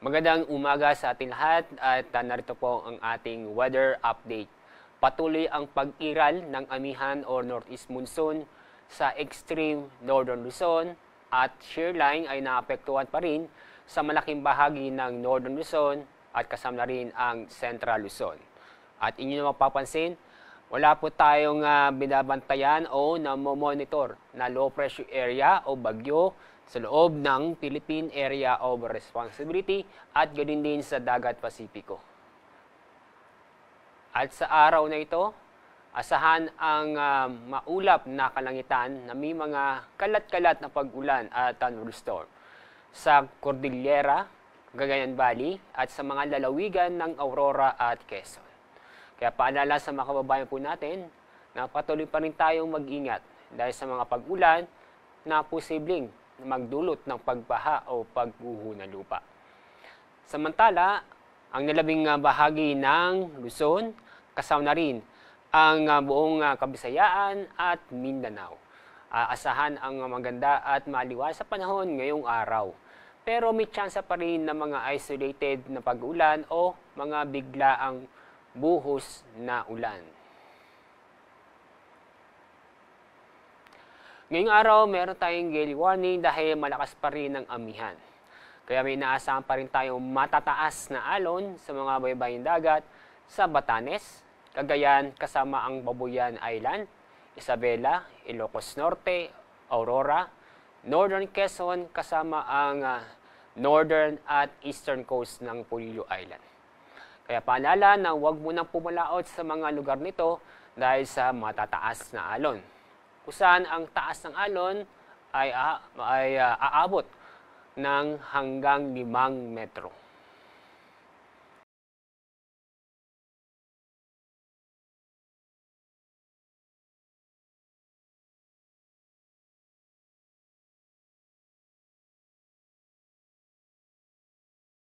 Magandang umaga sa ating lahat at narito po ang ating weather update. Patuloy ang pag-iral ng amihan o northeast monsoon sa extreme northern Luzon at shear line ay naapektuhan pa rin sa malaking bahagi ng northern Luzon at kasama na rin ang central Luzon. At inyo na mapapansin, wala po tayong binabantayan o namomonitor na low pressure area o bagyo sa loob ng Philippine Area of Responsibility at gayon din sa Dagat Pasipiko. At sa araw na ito, asahan ang maulap na kalangitan na may mga kalat-kalat na pag-ulan at thunderstorm sa Cordillera, Cagayan Valley at sa mga lalawigan ng Aurora at Quezon. Kaya paalala sa mga kababayan po natin na patuloy pa rin tayong mag-ingat dahil sa mga pag-ulan na posibleng magdulot ng pagbaha o pagguho ng lupa. Samantala, ang nalabing bahagi ng Luzon, kasama na rin ang buong Kabisayaan at Mindanao. Asahan ang maganda at maliwanag sa panahon ngayong araw. Pero may tsansa pa rin na mga isolated na pag-ulan o mga biglaang buhos na ulan. Ngayong araw, meron tayong gale warning dahil malakas pa rin ang amihan. Kaya may inaasahan pa rin tayong matataas na alon sa mga baybaying dagat sa Batanes, Cagayan kasama ang Babuyan Island, Isabela, Ilocos Norte, Aurora, Northern Quezon kasama ang northern at eastern coast ng Polillo Island. Kaya paalala na huwag munang pumalaot sa mga lugar nito dahil sa matataas na alon. Kung saan ang taas ng alon ay aabot ng hanggang 5 metro.